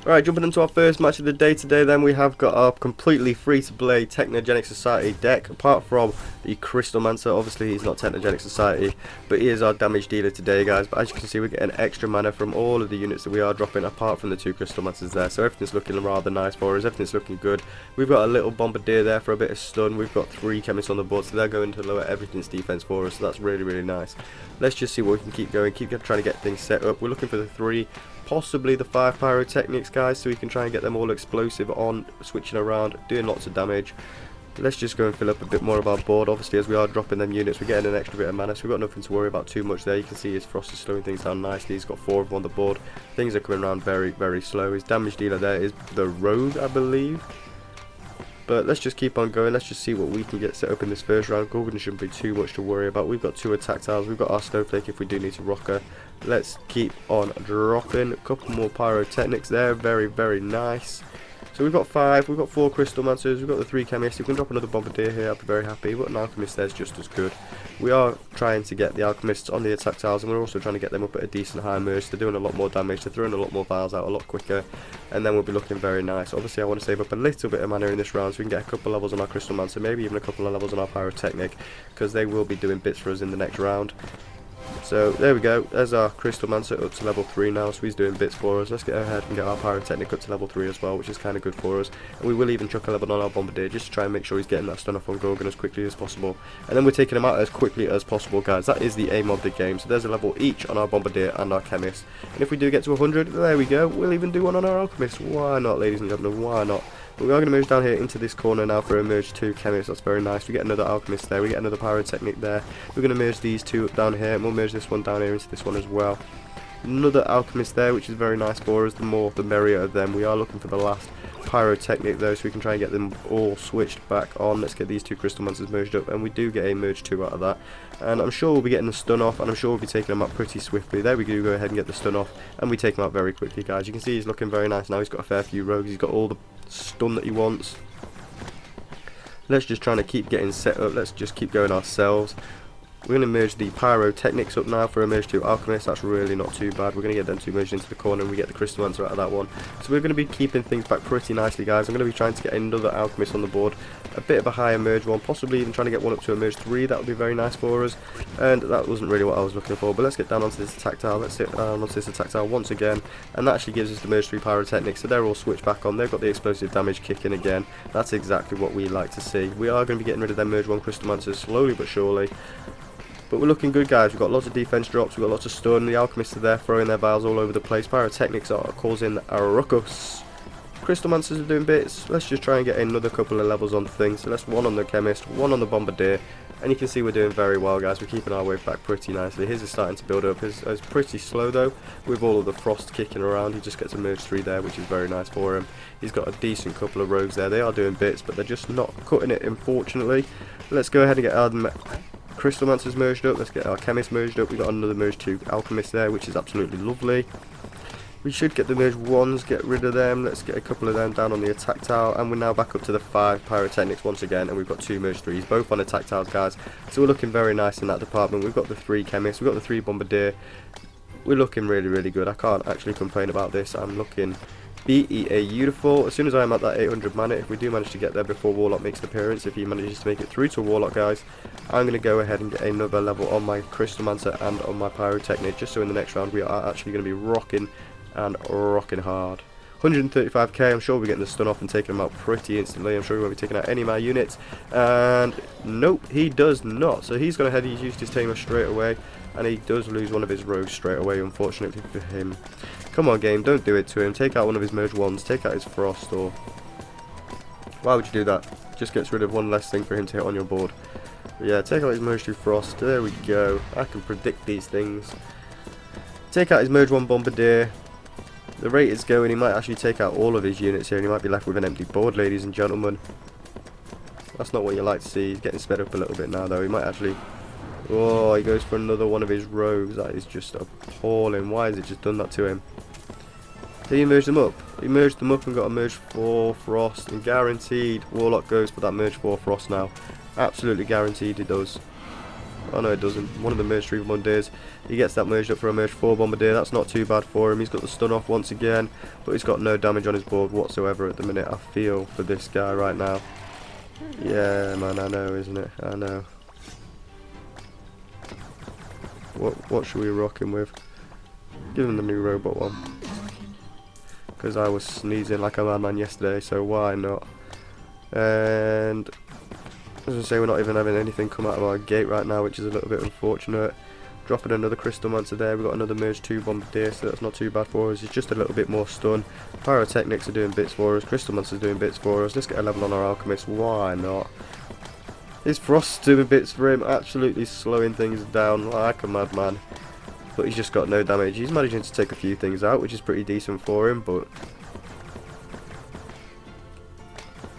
Alright, jumping into our first match of the day today, then we have got our completely free-to-play Technogenic Society deck, apart from the Crystalmancer. Obviously he's not Technogenic Society, but he is our damage dealer today, guys. But as you can see, we're getting extra mana from all of the units that we are dropping, apart from the two Crystalmancers there. So everything's looking rather nice for us, everything's looking good. We've got a little Bombardier there for a bit of stun, we've got 3 chemists on the board, so they're going to lower everything's defense for us, so that's really, really nice. Let's just see what we can keep going, keep trying to get things set up. We're looking for the 3, possibly the 5 pyrotechnics, guys, so we can try and get them all explosive on, switching around, doing lots of damage. Let's just go and fill up a bit more of our board. Obviously, as we are dropping them units, we're getting an extra bit of mana, so we've got nothing to worry about too much there. You can see his Frost is slowing things down nicely. He's got 4 of them on the board. Things are coming around very, very slow. His damage dealer there is the Rogue, I believe. But let's just keep on going. Let's just see what we can get set up in this first round. Gorgon shouldn't be too much to worry about. We've got 2 attack tiles. We've got our Snowflake if we do need to rock her. Let's keep on dropping. A couple more pyrotechnics there. Very, very nice. So we've got 5. We've got 4 Crystalmancers. We've got the 3 chemists. If we can drop another Bombardier here, I'll be very happy. But an Alchemist there's just as good. We are trying to get the Alchemists on the attack tiles, and we're also trying to get them up at a decent high merge. They're doing a lot more damage. They're throwing a lot more vials out a lot quicker, and then we'll be looking very nice. Obviously, I want to save up a little bit of mana in this round so we can get a couple levels on our Crystalmancer, maybe even a couple of levels on our Pyrotechnic, because they will be doing bits for us in the next round. So there we go, there's our Crystalmancer up to level 3 now, so he's doing bits for us. Let's get ahead and get our Pyrotechnic up to level 3 as well, which is kind of good for us. And we will even chuck a level on our Bombardier just to try and make sure he's getting that stun off on Gorgon as quickly as possible. And then we're taking him out as quickly as possible, guys. That is the aim of the game. So there's a level each on our Bombardier and our Chemist. And if we do get to 100, there we go, we'll even do one on our Alchemist. Why not, ladies and gentlemen, why not? But we are going to merge down here into this corner now for a merge 2 chemist. That's very nice. We get another Alchemist there. We get another Pyrotechnic there. We're going to merge these 2 up down here, and we'll merge this one down here into this one as well. Another Alchemist there, which is very nice for us. The more, the merrier of them. We are looking for the last Pyrotechnic though, so we can try and get them all switched back on. Let's get these 2 Crystalmancers merged up, and we do get a merge 2 out of that. And I'm sure we'll be getting the stun off, and I'm sure we'll be taking them out pretty swiftly. There we go ahead and get the stun off, and we take them out very quickly, guys. You can see he's looking very nice now. He's got a fair few rogues. He's got all the stun that he wants. Let's just try to keep getting set up. Let's just keep going ourselves. We're going to merge the Pyrotechnics up now for a merge 2 Alchemist. That's really not too bad. We're going to get them 2 merged into the corner, and we get the Crystalmancer out of that one. So we're going to be keeping things back pretty nicely, guys. I'm going to be trying to get another Alchemist on the board. A bit of a higher merge one, possibly even trying to get one up to a merge 3. That would be very nice for us. And that wasn't really what I was looking for. But let's get down onto this attack tile. Let's sit down onto this attack tile once again. And that actually gives us the merge 3 Pyrotechnics. So they're all switched back on. They've got the explosive damage kicking again. That's exactly what we like to see. We are going to be getting rid of them merge 1 Crystalmancers slowly but surely. But we're looking good, guys. We've got lots of defense drops, we've got lots of stun. The Alchemists are there throwing their vials all over the place. Pyrotechnics are causing a ruckus. Crystalmancers are doing bits. Let's just try and get another couple of levels on things. So let's 1 on the Chemist, 1 on the Bombardier. And you can see we're doing very well, guys. We're keeping our way back pretty nicely. His is starting to build up. His is pretty slow though, with all of the Frost kicking around. He just gets a merge 3 there, which is very nice for him. He's got a decent couple of rogues there. They are doing bits, but they're just not cutting it, unfortunately. Let's go ahead and get our Crystalmancers merged up. Let's get our Chemist merged up. We've got another merge 2 Alchemist there, which is absolutely lovely. We should get the merge 1s, get rid of them. Let's get a couple of them down on the attack tile, and we're now back up to the 5 Pyrotechnics once again, and we've got 2 merge 3s, both on attack tiles, guys. So we're looking very nice in that department. We've got the 3 Chemists, we've got the 3 Bombardier. We're looking really, really good. I can't actually complain about this. I'm looking beautiful. As soon as I'm at that 800 mana, if we do manage to get there before Warlock makes an appearance, if he manages to make it through to Warlock, guys, I'm going to go ahead and get another level on my Crystalmancer and on my Pyrotechnic, just so in the next round we are actually going to be rocking and rocking hard. 135k, I'm sure we're getting the stun off and taking him out pretty instantly. I'm sure he won't be taking out any of my units. And nope, he does not. So he's gone ahead, he's used his tamer straight away, and he does lose one of his rogues straight away, unfortunately for him. Come on, game, don't do it to him. Take out one of his merge 1s, take out his Frost, or why would you do that? Just gets rid of one less thing for him to hit on your board. But yeah, take out his merge 2 Frost. There we go. I can predict these things. Take out his merge 1 Bombardier. The rate is going, he might actually take out all of his units here, and he might be left with an empty board, ladies and gentlemen. That's not what you like to see. He's getting sped up a little bit now, though. He might actually... Oh, he goes for another one of his rogues. That is just appalling. Why has it just done that to him? Did he merge them up? He merged them up and got a merge 4 Frost, and guaranteed Warlock goes for that merge 4 Frost now. Absolutely guaranteed he does. Oh no, it doesn't. One of the merged 3 bombardiers. He gets that merged up for a merged 4 bombardier. That's not too bad for him. He's got the stun off once again, but he's got no damage on his board whatsoever at the minute. I feel for this guy right now. Yeah, man, I know, isn't it? I know. What should we rock him with? Give him the new robot one. Because I was sneezing like a madman yesterday, so why not? And as I say, we're not even having anything come out of our gate right now, which is a little bit unfortunate. Dropping another Crystalmancer there. We've got another merge 2 bombardier, so that's not too bad for us. It's just a little bit more stun. Pyrotechnics are doing bits for us. Crystalmancer's doing bits for us. Let's get a level on our Alchemist. Why not? His Frost's doing bits for him, absolutely slowing things down like a madman. But he's just got no damage. He's managing to take a few things out, which is pretty decent for him, but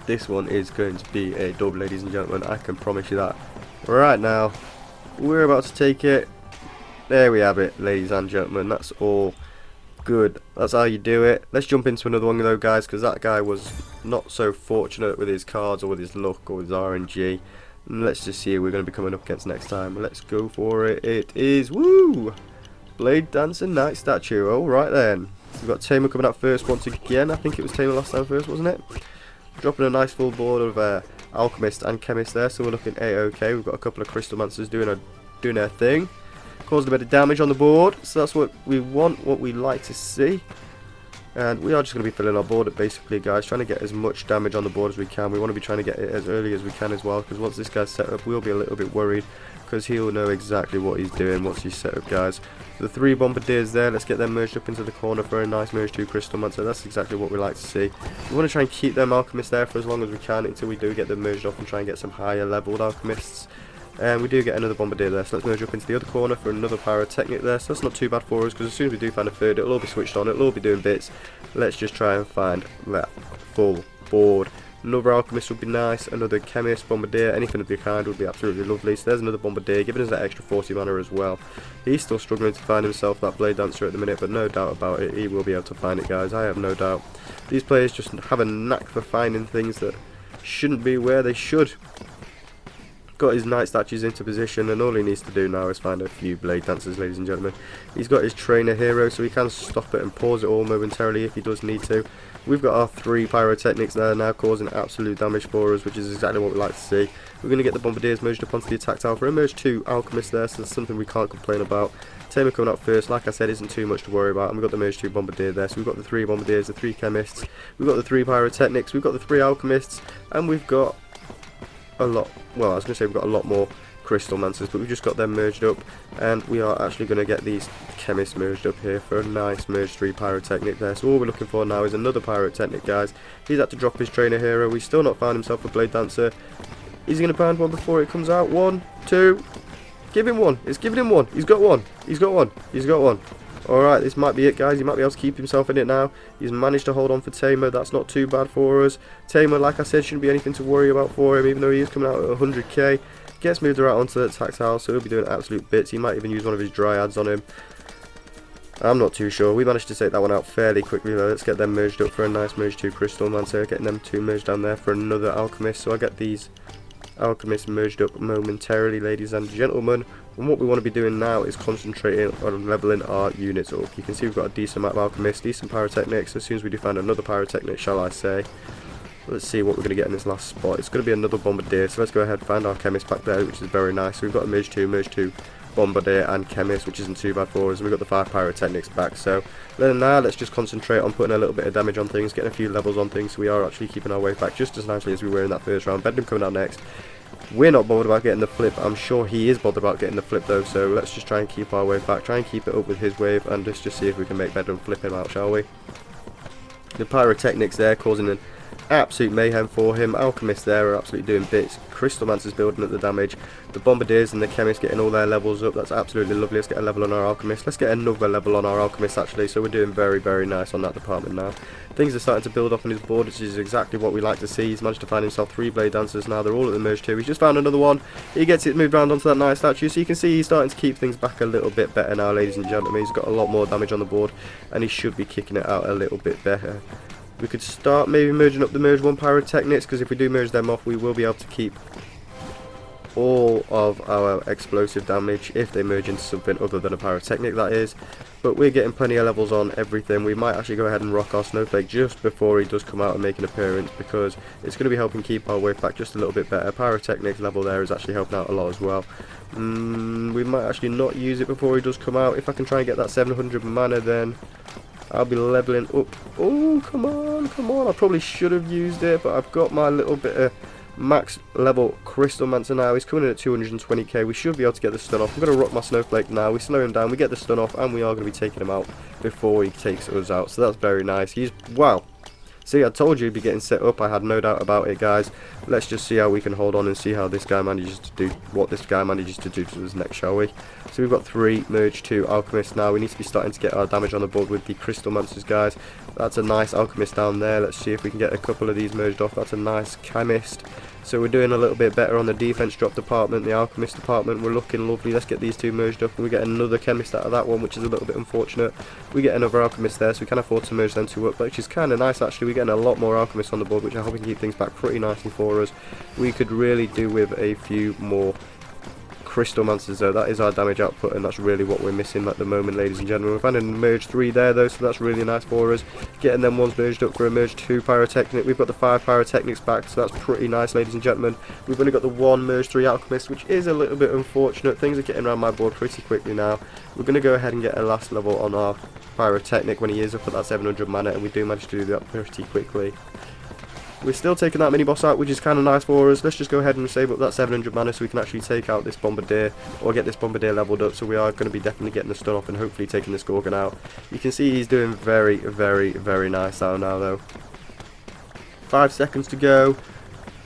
this one is going to be a dub, ladies and gentlemen. I can promise you that. Right now, we're about to take it. There we have it, ladies and gentlemen. That's all good. That's how you do it. Let's jump into another one though, guys, because that guy was not so fortunate with his cards or with his luck or with his RNG. Let's just see who we're going to be coming up against next time. Let's go for it. It is, woo! Blade Dancer Knight Statue. Alright then. We've got Tamer coming out first once again. I think it was Tamer last time first, wasn't it? Dropping a nice full board of Alchemist and Chemist there, so we're looking A-OK. We've got a couple of Crystalmancers doing their thing. Caused a bit of damage on the board, so that's what we want, what we like to see. And we are just going to be filling our board up basically, guys, trying to get as much damage on the board as we can. We want to be trying to get it as early as we can as well, because once this guy's set up, we'll be a little bit worried, because he'll know exactly what he's doing once he's set up, guys. The 3 bombardiers there, let's get them merged up into the corner for a nice merge 2 Crystalmancer. That's exactly what we like to see. We want to try and keep them Alchemists there for as long as we can until we do get them merged off and try and get some higher leveled Alchemists. And we do get another bombardier there, so let's merge up into the other corner for another pyrotechnic there. So that's not too bad for us, because as soon as we do find a third, it'll all be switched on, it'll all be doing bits. Let's just try and find that full board. Another alchemist would be nice, another chemist, bombardier, anything of the kind would be absolutely lovely. So there's another bombardier, giving us that extra 40 mana as well. He's still struggling to find himself that blade dancer at the minute, but no doubt about it, he will be able to find it, guys. I have no doubt. These players just have a knack for finding things that shouldn't be where they should. Got his knight statues into position, and all he needs to do now is find a few blade dancers, ladies and gentlemen. He's got his trainer hero, so he can stop it and pause it all momentarily if he does need to. We've got our 3 pyrotechnics there now, causing absolute damage for us, which is exactly what we like to see. We're going to get the bombardiers merged up onto the attack tower for a merge 2 alchemist there, so that's something we can't complain about. Tamer coming out first, like I said, isn't too much to worry about, and we've got the merge 2 bombardier there, so we've got the 3 bombardiers, the 3 chemists, we've got the 3 pyrotechnics, we've got the 3 alchemists, and we've got a lot, well, I was going to say we've got a lot more Crystalmancers, but we've just got them merged up, and we are actually going to get these chemists merged up here for a nice merge 3 pyrotechnic there. So all we're looking for now is another pyrotechnic, guys. He's had to drop his trainer hero. He's still not found himself a blade dancer. Is he going to find one before it comes out? 1, 2, give him one. It's giving him one. He's got one. He's got one. He's got one. Alright, this might be it, guys. He might be able to keep himself in it now. He's managed to hold on for Tamer. That's not too bad for us. Tamer, like I said, shouldn't be anything to worry about for him, even though he is coming out at 100k. Gets moved around onto the attack tower, so he'll be doing absolute bits. He might even use one of his dryads on him. I'm not too sure. We managed to take that one out fairly quickly, though. Let's get them merged up for a nice merge 2 Crystalmancer. Getting them 2 merged down there for another alchemist. So I get these alchemists merged up momentarily, ladies and gentlemen. And what we want to be doing now is concentrating on leveling our units up. You can see we've got a decent amount of alchemists, decent pyrotechnics. As soon as we do find another pyrotechnic, shall I say. Let's see what we're going to get in this last spot. It's going to be another bombardier, so let's go ahead and find our chemist back there, which is very nice. So we've got a merge 2 bombardier and chemist, which isn't too bad for us. We've got the 5 pyrotechnics back, so then now let's just concentrate on putting a little bit of damage on things, getting a few levels on things, so we are actually keeping our way back just as nicely as we were in that first round. Bedlam coming out next. We're not bothered about getting the flip. I'm sure he is bothered about getting the flip though, so let's just try and keep our wave back, try and keep it up with his wave, and let's just see if we can make Bedlam flip him out, shall we? The pyrotechnics there causing an absolute mayhem for him. Alchemists there are absolutely doing bits. Crystalmancer's building up the damage. The bombardiers and the chemists getting all their levels up. That's absolutely lovely. Let's get a level on our alchemist. Let's get another level on our alchemist actually. So we're doing very, very nice on that department now. Things are starting to build up on his board, which is exactly what we like to see. He's managed to find himself 3 blade dancers now. They're all at the merge 2. He's just found another one. He gets it moved around onto that knight statue. So you can see he's starting to keep things back a little bit better now, ladies and gentlemen. He's got a lot more damage on the board, and he should be kicking it out a little bit better. We could start maybe merging up the merge 1 pyrotechnics, because if we do merge them off, we will be able to keep all of our explosive damage if they merge into something other than a pyrotechnic, that is. But we're getting plenty of levels on everything. We might actually go ahead and rock our snowflake just before he does come out and make an appearance, because it's going to be helping keep our wave back just a little bit better. Pyrotechnic level there is actually helping out a lot as well. We might actually not use it before he does come out. If I can try and get that 700 mana, then I'll be leveling up. Oh, come on, come on. I probably should have used it, but I've got my little bit of max level Crystalmancer now. He's coming in at 220k. We should be able to get the stun off. I'm going to rock my snowflake now. We slow him down, we get the stun off, and we are going to be taking him out before he takes us out. So that's very nice. He's, wow. See, I told you he'd be getting set up. I had no doubt about it, guys. Let's just see how we can hold on and see how this guy manages to do, what this guy manages to do to us next, shall we? So we've got 3 merge 2 alchemists now. We need to be starting to get our damage on the board with the Crystalmancers, guys. That's a nice alchemist down there. Let's see if we can get a couple of these merged off. That's a nice chemist. So we're doing a little bit better on the defense drop department, the alchemist department. We're looking lovely. Let's get these 2 merged up, and we get another chemist out of that one, which is a little bit unfortunate. We get another alchemist there, so we can afford to merge them 2 up, which is kind of nice actually. We're getting a lot more alchemists on the board, which I hope we can keep things back pretty nicely for us. We could really do with a few more Crystalmancers though. That is our damage output, and that's really what we're missing at the moment, ladies and gentlemen. We've had a merge 3 there though, so that's really nice for us. Getting them ones merged up for a merge 2 pyrotechnic. We've got the 5 pyrotechnics back, so that's pretty nice, ladies and gentlemen. We've only got the 1 merge 3 alchemist, which is a little bit unfortunate. Things are getting around my board pretty quickly now. We're going to go ahead and get a last level on our pyrotechnic when he is up at that 700 mana, and we do manage to do that pretty quickly. We're still taking that mini boss out, which is kind of nice for us. Let's just go ahead and save up that 700 mana so we can actually take out this bombardier, or get this bombardier leveled up. So we are going to be definitely getting the stun off and hopefully taking this Gorgon out. You can see he's doing very, very, very nice out now though. 5 seconds to go.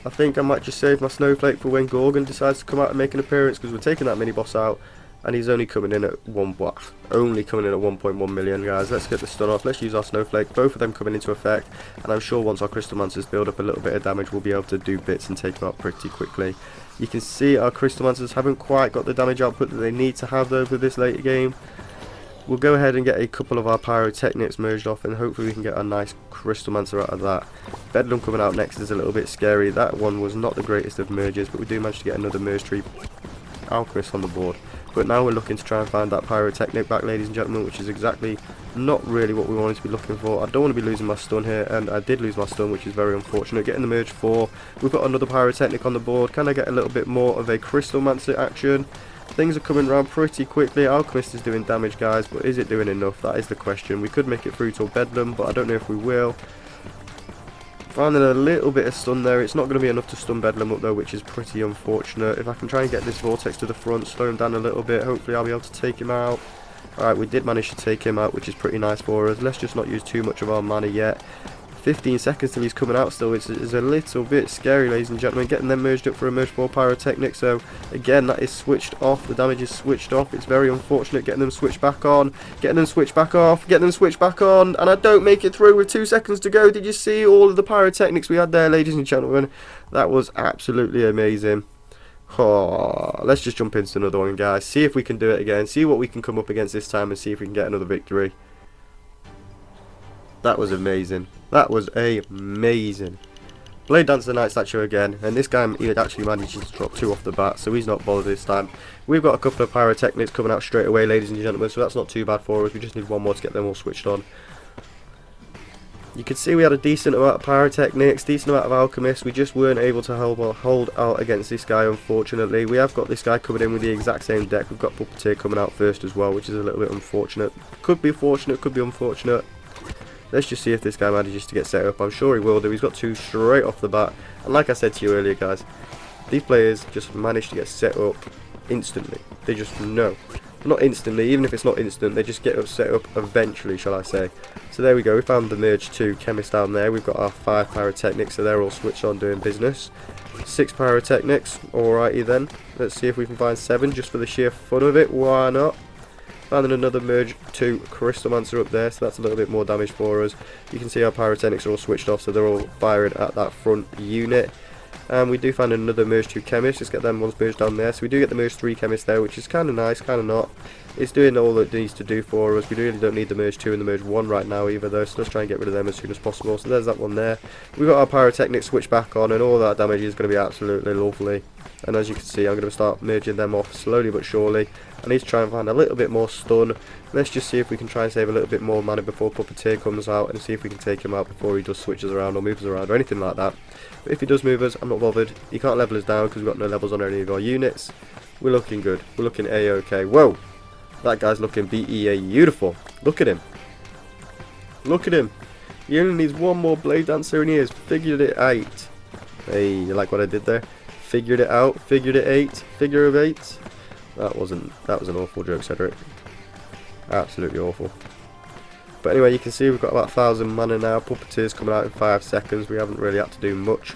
I think I might just save my snowflake for when Gorgon decides to come out and make an appearance, because we're taking that mini boss out. And he's only coming in at 1.1 million, guys. Let's get the stun off. Let's use our snowflake. Both of them coming into effect. And I'm sure once our Crystalmancers build up a little bit of damage, we'll be able to do bits and take them out pretty quickly. You can see our Crystalmancers haven't quite got the damage output that they need to have though for this later game. We'll go ahead and get a couple of our pyrotechnics merged off, and hopefully we can get a nice Crystalmancer out of that. Bedlam coming out next is a little bit scary. That one was not the greatest of merges, but we do manage to get another merge 3 alchemist on the board. But now we're looking to try and find that pyrotechnic back, ladies and gentlemen, which is exactly not really what we wanted to be looking for. I don't want to be losing my stun here, and I did lose my stun, which is very unfortunate. Getting the merge 4, we've got another pyrotechnic on the board. Can I get a little bit more of a Crystalmancer action? Things are coming around pretty quickly. Alchemist is doing damage, guys, but is it doing enough? That is the question. We could make it through till Bedlam, but I don't know if we will. Finding a little bit of stun there. It's not going to be enough to stun Bedlam up though, which is pretty unfortunate. If I can try and get this vortex to the front, slow him down a little bit, hopefully I'll be able to take him out. Alright, we did manage to take him out, which is pretty nice for us. Let's just not use too much of our mana yet. 15 seconds till he's coming out still, which is a little bit scary, ladies and gentlemen. Getting them merged up for a merge 4 pyrotechnic, so again that is switched off. The damage is switched off. It's very unfortunate. Getting them switched back on, getting them switched back off, getting them switched back on, and I don't make it through with 2 seconds to go. Did you see all of the pyrotechnics we had there, ladies and gentlemen? That was absolutely amazing. Oh, let's just jump into another one, guys. See if we can do it again, see what we can come up against this time, and see if we can get another victory. That was amazing. That was amazing. Blade Dancer Night Statue again, and this guy he actually manages to drop 2 off the bat, so he's not bothered this time. We've got a couple of pyrotechnics coming out straight away, ladies and gentlemen, so that's not too bad for us. We just need 1 more to get them all switched on. You can see we had a decent amount of pyrotechnics, decent amount of alchemists. We just weren't able to hold out against this guy, unfortunately. We have got this guy coming in with the exact same deck. We've got Puppeteer coming out first as well, which is a little bit unfortunate. Could be fortunate, could be unfortunate. Let's just see if this guy manages to get set up. I'm sure he will do. He's got 2 straight off the bat. And like I said to you earlier, guys, these players just manage to get set up instantly. They just know. Not instantly, even if it's not instant, they just get set up eventually, shall I say. So there we go. We found the merge 2 chemist down there. We've got our 5 pyrotechnics, so they're all switched on doing business. 6 pyrotechnics. Alrighty then. Let's see if we can find 7 just for the sheer fun of it. Why not? Finding another merge 2 Crystalmancer up there, so that's a little bit more damage for us. You can see our pyrotechnics are all switched off, so they're all firing at that front unit. And we do find another merge 2 chemist. Let's get them ones merged down there. So we do get the merge 3 chemist there, which is kind of nice, kind of not. It's doing all that it needs to do for us. We really don't need the Merge 2 and the Merge 1 right now either though, so let's try and get rid of them as soon as possible. So there's that one there. We've got our Pyrotechnic switch back on, and all that damage is going to be absolutely lovely. And as you can see, I'm going to start merging them off slowly but surely. I need to try and find a little bit more stun. Let's just see if we can try and save a little bit more mana before Puppeteer comes out, and see if we can take him out before he just switches around or moves around or anything like that. But if he does move us, I'm not bothered. He can't level us down because we've got no levels on any of our units. We're looking good. We're looking A-OK. Whoa! That guy's looking beautiful. Look at him. Look at him. He only needs one more Blade Dancer and he has figured it out. Hey, you like what I did there? Figured it out. Figured it out. Figure of 8. That was an awful joke, Cedric. Absolutely awful. But anyway, you can see we've got about 1,000 mana now. Puppeteer's coming out in 5 seconds. We haven't really had to do much.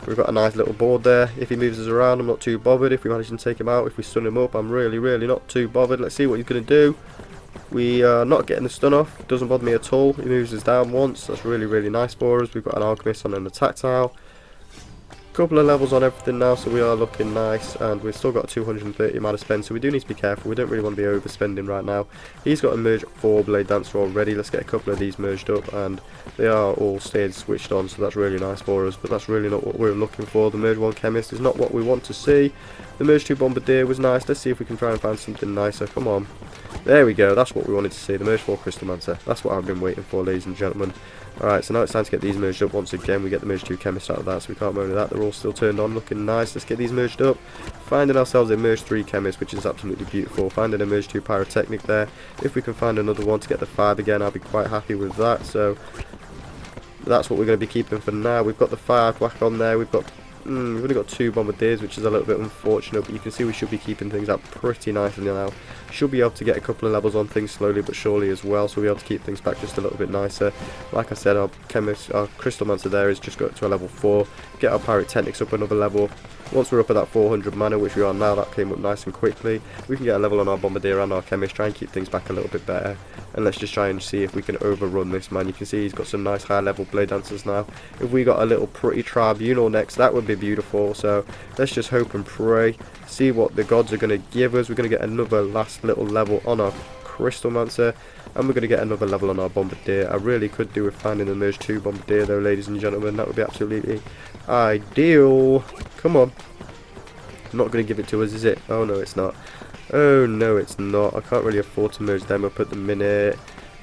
We've got a nice little board there. If he moves us around, I'm not too bothered. If we manage to take him out, if we stun him up, I'm really not too bothered. Let's see what he's going to do. We are not getting the stun off. Doesn't bother me at all. He moves us down once. That's really nice for us. We've got an Alchemist on an attack tile. Couple of levels on everything now, so we are looking nice, and we've still got 230 mana spend, so we do need to be careful. We don't really want to be overspending right now. He's got a merge 4 Blade Dancer already. Let's get a couple of these merged up, and they are all stayed switched on, so that's really nice for us, but that's really not what we're looking for. The merge 1 Chemist is not what we want to see. The merge 2 Bombardier was nice. Let's see if we can try and find something nicer. Come on. There we go, that's what we wanted to see, the merge 4 Crystalmancer. That's what I've been waiting for, ladies and gentlemen. Alright, so now it's time to get these merged up once again. We get the merge 2 Chemist out of that, so we can't moan at that. They're all still turned on, looking nice. Let's get these merged up. Finding ourselves a merge 3 Chemist, which is absolutely beautiful. Finding a merge 2 Pyrotechnic there. If we can find another one to get the 5 again, I'll be quite happy with that. So that's what we're going to be keeping for now. We've got the 5 whack on there. We've only got 2 Bombardiers, which is a little bit unfortunate, but you can see we should be keeping things up pretty nicely now. Should be able to get a couple of levels on things slowly but surely as well, so we'll be able to keep things back just a little bit nicer. Like I said, our Crystalmancer there has just got to a level 4. Get our Pyrotechnics up another level. Once we're up at that 400 mana, which we are now, that came up nice and quickly. We can get a level on our Bombardier and our Chemist, try and keep things back a little bit better. And let's just try and see if we can overrun this man. You can see he's got some nice high level Blade Dancers now. If we got a little pretty Tribunal next, that would be beautiful. So let's just hope and pray. See what the gods are going to give us. We're going to get another last little level on our Crystalmancer. And we're going to get another level on our Bombardier. I really could do with finding the merge 2 Bombardier though, ladies and gentlemen. That would be absolutely ideal. Come on. Not going to give it to us, is it? Oh no, it's not. Oh no, it's not. I can't really afford to merge them up at the minute.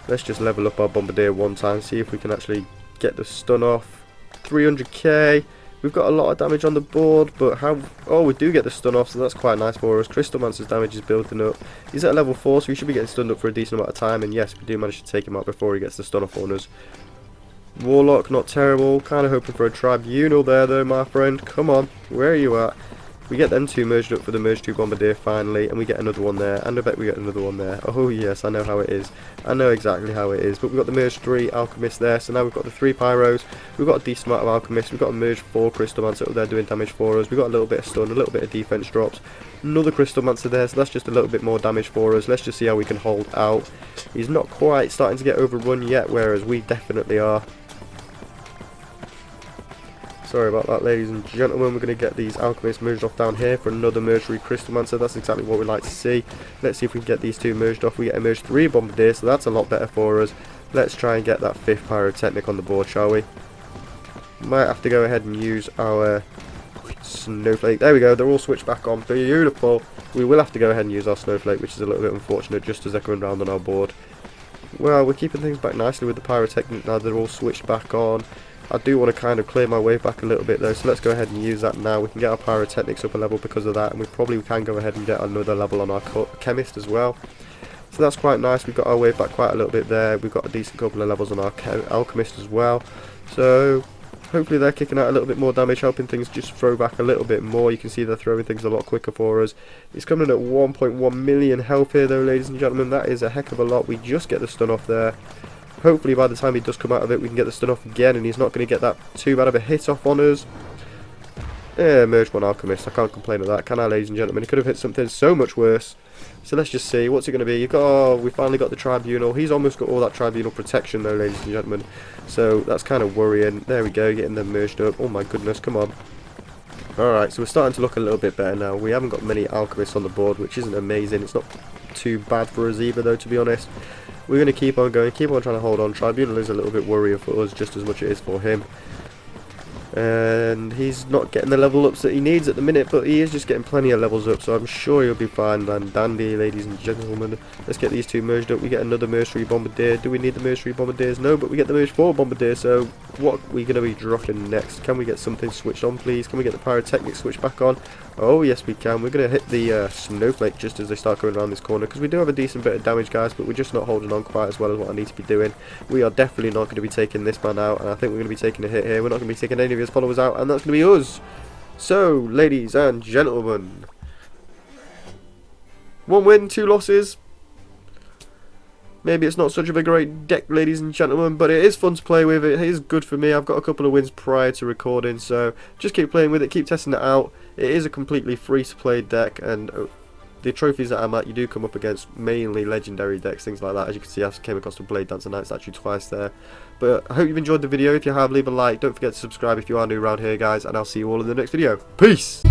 Let's just level up our Bombardier one time, see if we can actually get the stun off. 300k. We've got a lot of damage on the board, but how... Oh, we do get the stun off, so that's quite nice for us. Crystalmancer's damage is building up. He's at level 4, so he should be getting stunned up for a decent amount of time. And yes, we do manage to take him out before he gets the stun off on us. Warlock, not terrible. Kind of hoping for a Tribunal there, though, my friend. Come on, where are you at? We get them 2 merged up for the merge 2 Bombardier finally, and we get another one there, and I bet we get another one there. Oh yes, I know how it is. I know exactly how it is. But we've got the merge 3 Alchemist there, so now we've got the 3 Pyros. We've got a decent amount of Alchemists. We've got a merge 4 Crystalmancer up there doing damage for us. We've got a little bit of stun, a little bit of defense drops. Another Crystalmancer there, so that's just a little bit more damage for us. Let's just see how we can hold out. He's not quite starting to get overrun yet, whereas we definitely are. Sorry about that, ladies and gentlemen. We're going to get these Alchemists merged off down here for another merge 3 Crystalmancer. That's exactly what we like to see. Let's see if we can get these 2 merged off. We get a merge 3 Bombardier, so that's a lot better for us. Let's try and get that 5th Pyrotechnic on the board, shall we? Might have to go ahead and use our Snowflake. There we go, they're all switched back on. Beautiful. We will have to go ahead and use our Snowflake, which is a little bit unfortunate, just as they're coming round on our board. Well, we're keeping things back nicely with the Pyrotechnic now. They're all switched back on. I do want to kind of clear my way back a little bit though, so let's go ahead and use that now. We can get our Pyrotechnics up a level because of that, and we probably can go ahead and get another level on our Chemist as well. So that's quite nice. We've got our way back quite a little bit there. We've got a decent couple of levels on our Alchemist as well. So hopefully they're kicking out a little bit more damage, helping things just throw back a little bit more. You can see they're throwing things a lot quicker for us. It's coming at 1.1 million health here though, ladies and gentlemen. That is a heck of a lot. We just get the stun off there. Hopefully by the time he does come out of it, we can get the stun off again, and he's not going to get that too bad of a hit off on us. Yeah, merge 1 Alchemist. I can't complain of that, can I, ladies and gentlemen? He could have hit something so much worse. So let's just see. What's it going to be? Oh, we finally got the Tribunal. He's almost got all that Tribunal protection though, ladies and gentlemen. So that's kind of worrying. There we go, getting them merged up. Oh my goodness, come on. Alright, so we're starting to look a little bit better now. We haven't got many Alchemists on the board, which isn't amazing. It's not too bad for us either though, to be honest. We're going to keep on going, keep on trying to hold on. Tribunal is a little bit worrying for us, just as much as it is for him. And he's not getting the level ups that he needs at the minute, but he is just getting plenty of levels up, so I'm sure he'll be fine and dandy, ladies and gentlemen. Let's get these two merged up. We get another Mercenary Bombardier. Do we need the Mercenary Bombardiers? No, but we get the Merge 4 Bombardier, so what are we going to be dropping next? Can we get something switched on, please? Can we get the Pyrotechnic switched back on? Oh, yes, we can. We're going to hit the Snowflake just as they start going around this corner, because we do have a decent bit of damage, guys, but we're just not holding on quite as well as what I need to be doing. We are definitely not going to be taking this man out, and I think we're going to be taking a hit here. We're not going to be taking any of his followers out, and that's going to be us. So, ladies and gentlemen, 1 win, 2 losses. Maybe it's not such a great deck, ladies and gentlemen, but it is fun to play with. It is good for me. I've got a couple of wins prior to recording, so just keep playing with it, keep testing it out. It is a completely free-to-play deck, and the trophies that I'm at, you do come up against mainly legendary decks, things like that. As you can see, I came across the Blade Dancer Knights actually twice there. But I hope you've enjoyed the video. If you have, leave a like. Don't forget to subscribe if you are new around here, guys, and I'll see you all in the next video. Peace!